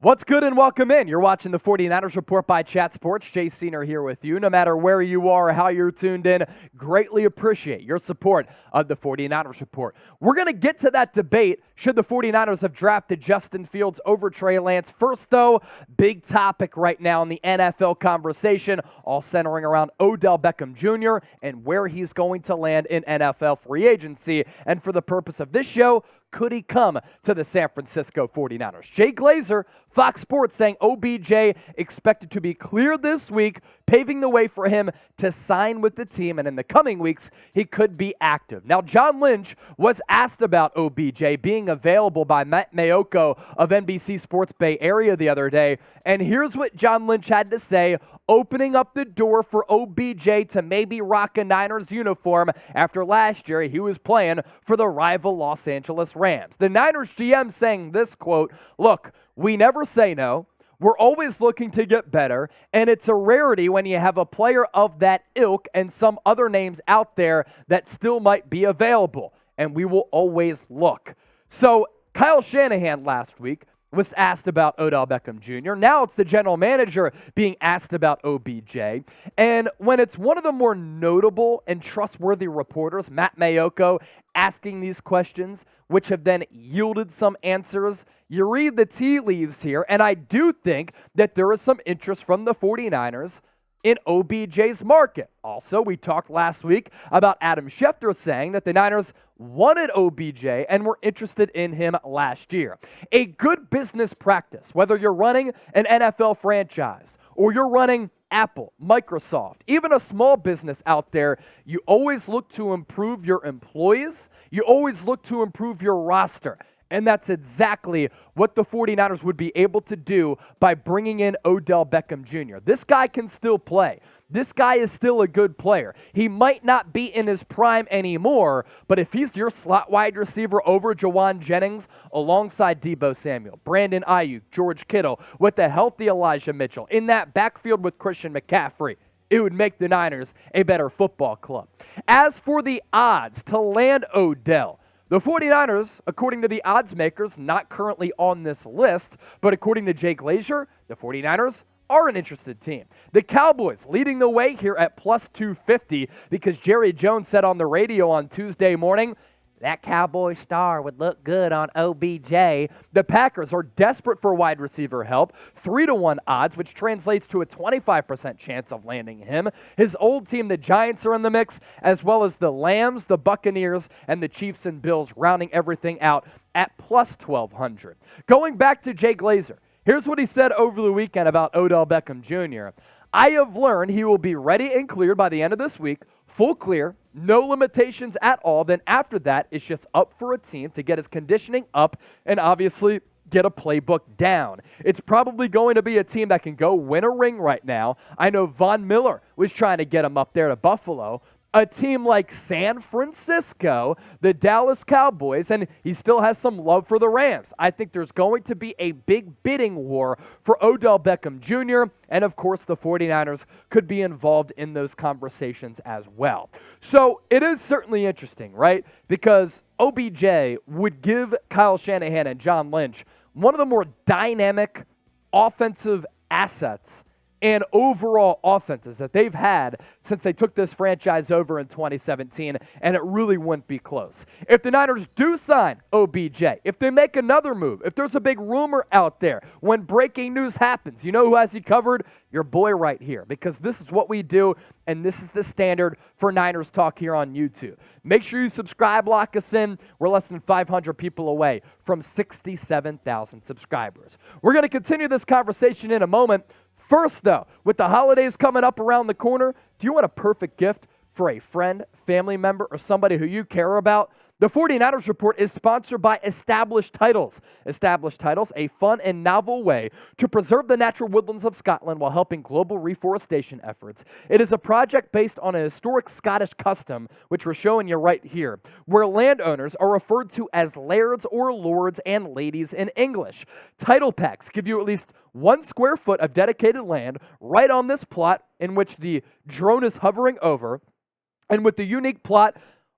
What's good and welcome in. You're watching the 49ers Report by Chat Sports. Jay Senior here with you. No matter where you are or how you're tuned in, greatly appreciate your support of the 49ers Report. We're going to get to that debate. Should the 49ers have drafted Justin Fields over Trey Lance? First, though, big topic right now in the NFL conversation, all centering around Odell Beckham Jr. and where he's going to land in NFL free agency. And for the purpose of this show, could he come to the San Francisco 49ers? Jay Glazer, Fox Sports, saying OBJ expected to be cleared this week, paving the way for him to sign with the team, and in the coming weeks, he could be active. Now, John Lynch was asked about OBJ being available by Matt Mayoko of NBC Sports Bay Area the other day, and here's what John Lynch had to say, opening up the door for OBJ to maybe rock a Niners uniform after last year he was playing for the rival Los Angeles Rams. The Niners GM saying this, quote, "Look, we never say no. We're always looking to get better, and it's a rarity when you have a player of that ilk and some other names out there that still might be available, and we will always look." So Kyle Shanahan last week was asked about Odell Beckham Jr. Now it's the general manager being asked about OBJ. And when it's one of the more notable and trustworthy reporters, Matt Mayoko, asking these questions, which have then yielded some answers, you read the tea leaves here, and I do think that there is some interest from the 49ers in OBJ's market. Also, we talked last week about Adam Schefter saying that the Niners wanted OBJ and were interested in him last year. A good business practice, whether you're running an NFL franchise or you're running Apple, Microsoft, even a small business out there, you always look to improve your employees. You always look to improve your roster. And that's exactly what the 49ers would be able to do by bringing in Odell Beckham Jr. This guy can still play. This guy is still a good player. He might not be in his prime anymore, but if he's your slot wide receiver over Jawan Jennings alongside Deebo Samuel, Brandon Ayuk, George Kittle, with the healthy Elijah Mitchell, in that backfield with Christian McCaffrey, it would make the Niners a better football club. As for the odds to land Odell, the 49ers, according to the odds makers, not currently on this list, but according to Jay Glazer, the 49ers are an interested team. The Cowboys leading the way here at plus 250 because Jerry Jones said on the radio on Tuesday morning, that Cowboy star would look good on OBJ. The Packers are desperate for wide receiver help, 3-1 odds, which translates to a 25% chance of landing him. His old team, the Giants, are in the mix, as well as the Lambs, the Buccaneers, and the Chiefs and Bills, rounding everything out at plus 1,200. Going back to Jay Glazer, here's what he said over the weekend about Odell Beckham Jr. "I have learned he will be ready and cleared by the end of this week, full clear, no limitations at all. Then after that, it's just up for a team to get his conditioning up and obviously get a playbook down. It's probably going to be a team that can go win a ring right now. I know Von Miller was trying to get him up there to Buffalo. A team like San Francisco, the Dallas Cowboys, and he still has some love for the Rams. I think there's going to be a big bidding war for Odell Beckham Jr., and of course the 49ers could be involved in those conversations as well. So it is certainly interesting, right? Because OBJ would give Kyle Shanahan and John Lynch one of the more dynamic offensive assets and overall offenses that they've had since they took this franchise over in 2017, and it really wouldn't be close. If the Niners do sign OBJ, if they make another move, if there's a big rumor out there, when breaking news happens, you know who has you covered? Your boy right here, because this is what we do, and this is the standard for Niners Talk here on YouTube. Make sure you subscribe, lock us in. We're less than 500 people away from 67,000 subscribers. We're going to continue this conversation in a moment. First, though, with the holidays coming up around the corner, do you want a perfect gift for a friend, family member, or somebody who you care about? The 49ers Report is sponsored by Established Titles. Established Titles, a fun and novel way to preserve the natural woodlands of Scotland while helping global reforestation efforts. It is a project based on a historic Scottish custom, which we're showing you right here, where landowners are referred to as lairds or lords and ladies in English. Title packs give you at least 1 square foot of dedicated land right on this plot in which the drone is hovering over, and with the unique plot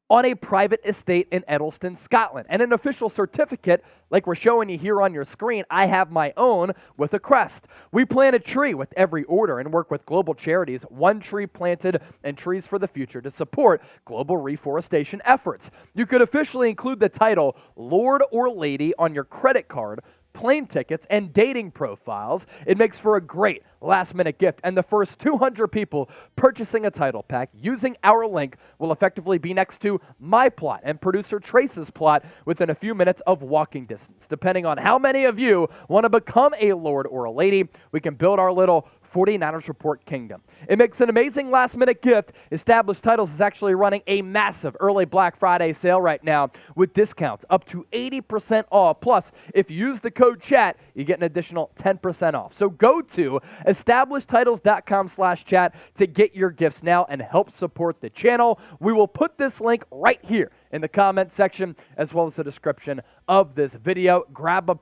on a private estate in Edelston, Scotland. And an official certificate, like we're showing you here on your screen, I have my own with a crest. We plant a tree with every order and work with global charities, one tree planted and trees for the future to support global reforestation efforts. You could officially include the title Lord or Lady on your credit card, plane tickets, and dating profiles. It makes for a great last-minute gift, and the first 200 people purchasing a title pack using our link will effectively be next to my plot and producer Trace's plot within a few minutes of walking distance. Depending on how many of you want to become a lord or a lady, we can build our little 49ers Report Kingdom. It makes an amazing last-minute gift. Established Titles is actually running a massive early Black Friday sale right now with discounts up to 80% off. Plus, if you use the code CHAT, you get an additional 10% off. So go to establishedtitles.com/chat to get your gifts now and help support the channel. We will put this link right here in the comment section as well as the description of this video. Grab a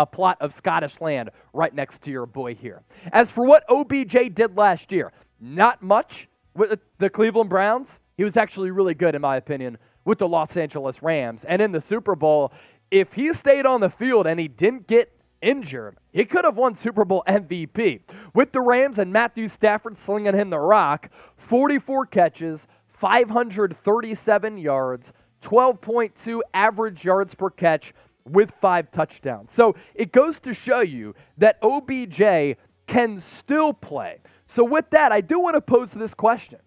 plot of Scottish land right next to your boy here. As for what OBJ did last year, not much with the Cleveland Browns. He was actually really good, in my opinion, with the Los Angeles Rams. And in the Super Bowl, if he stayed on the field and he didn't get injured, he could have won Super Bowl MVP. With the Rams and Matthew Stafford slinging him the rock, 44 catches, 537 yards, 12.2 average yards per catch with 5 touchdowns. So it goes to show you that OBJ can still play. So with that, I do want to pose this question.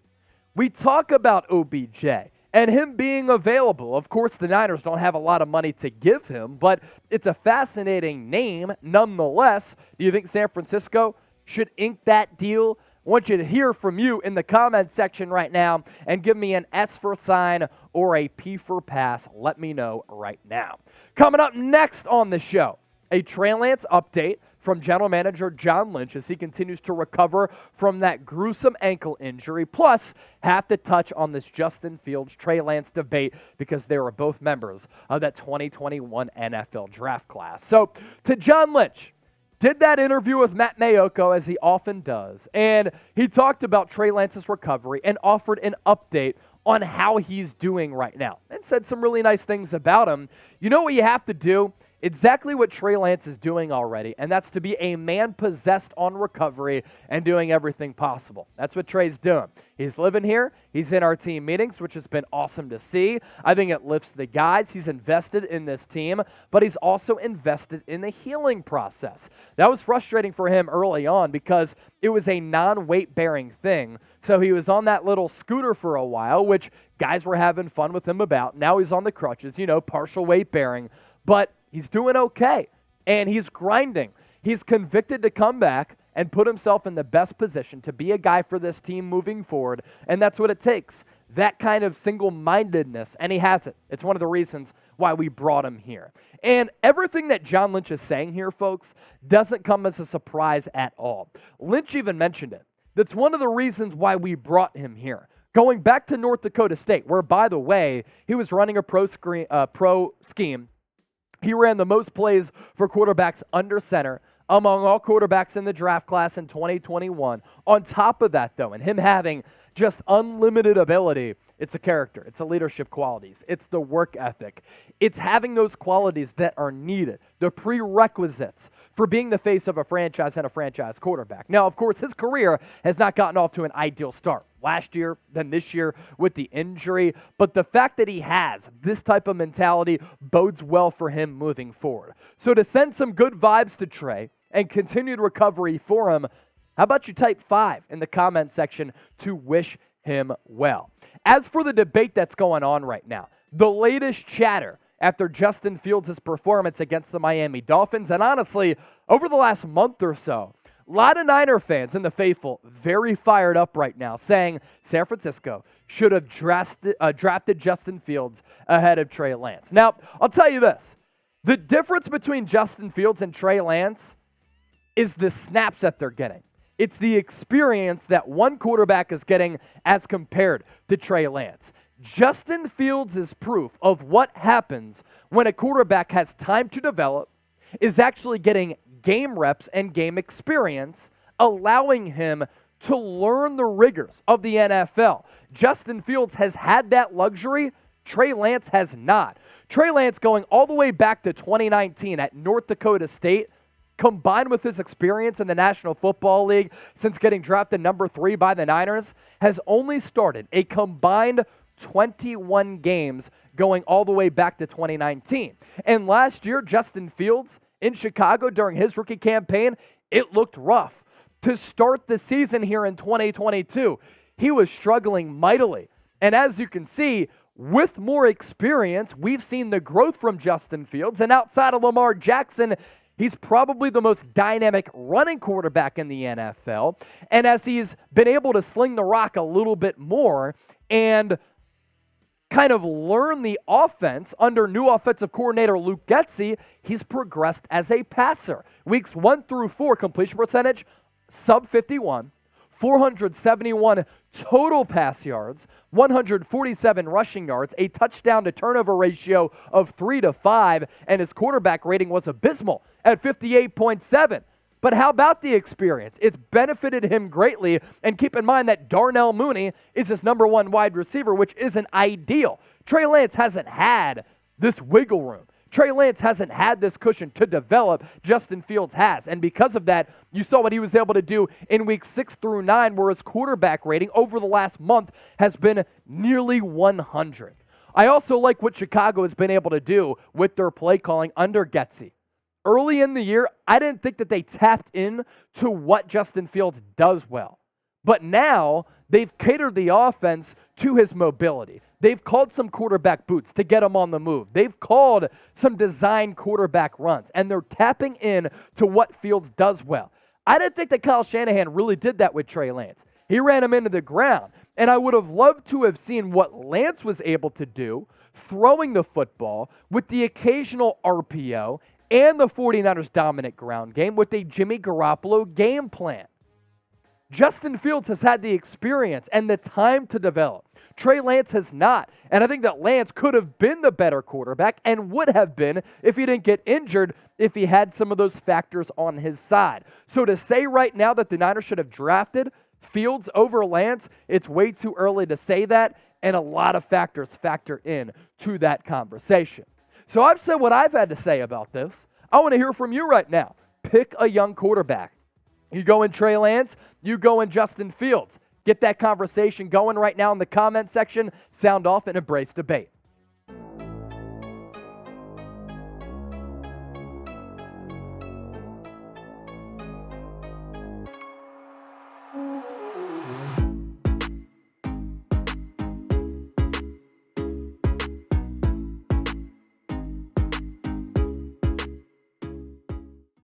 We talk about OBJ and him being available. Of course, the Niners don't have a lot of money to give him, but it's a fascinating name nonetheless. Do you think San Francisco should ink that deal? I want you to hear from you in the comment section right now and give me an S for sign or a P for pass. Let me know right now. Coming up next on the show, a Trey Lance update from general manager John Lynch as he continues to recover from that gruesome ankle injury. Plus, have to touch on this Justin Fields Trey Lance debate because they were both members of that 2021 NFL draft class. So, to John Lynch, did that interview with Matt Mayoko, as he often does, and he talked about Trey Lance's recovery and offered an update on how he's doing right now and said some really nice things about him. You know what you have to do? Exactly what Trey Lance is doing already, and that's to be a man possessed on recovery and doing everything possible. That's what Trey's doing. He's living here. He's in our team meetings, which has been awesome to see. I think it lifts the guys. He's invested in this team, but he's also invested in the healing process. That was frustrating for him early on because it was a non-weight-bearing thing. So he was on that little scooter for a while, which guys were having fun with him about. Now he's on the crutches, partial weight-bearing. But he's doing okay, and he's grinding. He's convicted to come back and put himself in the best position to be a guy for this team moving forward, and that's what it takes, that kind of single-mindedness, and he has it. It's one of the reasons why we brought him here. And everything that John Lynch is saying here, folks, doesn't come as a surprise at all. Lynch even mentioned it. That's one of the reasons why we brought him here. Going back to North Dakota State, where, by the way, he was running a pro scheme. He ran the most plays for quarterbacks under center among all quarterbacks in the draft class in 2021. On top of that, though, and him having just unlimited ability, it's a character, it's the leadership qualities, it's the work ethic. It's having those qualities that are needed, the prerequisites for being the face of a franchise and a franchise quarterback. Now, of course, his career has not gotten off to an ideal start. Last year, then this year with the injury. But the fact that he has this type of mentality bodes well for him moving forward. So to send some good vibes to Trey and continued recovery for him, how about you type 5 in the comment section to wish him well? As for the debate that's going on right now, the latest chatter after Justin Fields' performance against the Miami Dolphins, and honestly, over the last month or so, a lot of Niner fans and the faithful very fired up right now, saying San Francisco should have drafted Justin Fields ahead of Trey Lance. Now, I'll tell you this. The difference between Justin Fields and Trey Lance is the snaps that they're getting. It's the experience that one quarterback is getting as compared to Trey Lance. Justin Fields is proof of what happens when a quarterback has time to develop, is actually getting game reps and game experience, allowing him to learn the rigors of the NFL. Justin Fields has had that luxury Trey Lance has not. Trey Lance going all the way back to 2019 at North Dakota State, combined with his experience in the National Football League since getting drafted number 3 by the Niners, has only started a combined 21 games going all the way back to 2019. And last year, Justin Fields in Chicago during his rookie campaign, it looked rough. To start the season here in 2022, he was struggling mightily. And as you can see, with more experience, we've seen the growth from Justin Fields. And outside of Lamar Jackson, he's probably the most dynamic running quarterback in the NFL. And as he's been able to sling the rock a little bit more and kind of learn the offense under new offensive coordinator Luke Getsy, he's progressed as a passer. Weeks 1 through 4 completion percentage, sub 51, 471 total pass yards, 147 rushing yards, a touchdown to turnover ratio of 3-5, and his quarterback rating was abysmal at 58.7. But how about the experience? It's benefited him greatly, and keep in mind that Darnell Mooney is his number 1 wide receiver, which isn't ideal. Trey Lance hasn't had this wiggle room. Trey Lance hasn't had this cushion to develop. Justin Fields has. And because of that, you saw what he was able to do in weeks 6 through 9, where his quarterback rating over the last month has been nearly 100. I also like what Chicago has been able to do with their play calling under Getsy. Early in the year, I didn't think that they tapped in to what Justin Fields does well. But now they've catered the offense to his mobility. They've called some quarterback boots to get him on the move. They've called some design quarterback runs, and they're tapping in to what Fields does well. I didn't think that Kyle Shanahan really did that with Trey Lance. He ran him into the ground, and I would have loved to have seen what Lance was able to do throwing the football with the occasional RPO and the 49ers' dominant ground game with a Jimmy Garoppolo game plan. Justin Fields has had the experience and the time to develop. Trey Lance has not. And I think that Lance could have been the better quarterback and would have been if he didn't get injured, if he had some of those factors on his side. So to say right now that the Niners should have drafted Fields over Lance, it's way too early to say that, and a lot of factors factor in to that conversation. So I've said what I've had to say about this. I want to hear from you right now. Pick a young quarterback. You go in Trey Lance, you go in Justin Fields. Get that conversation going right now in the comment section. Sound off and embrace debate.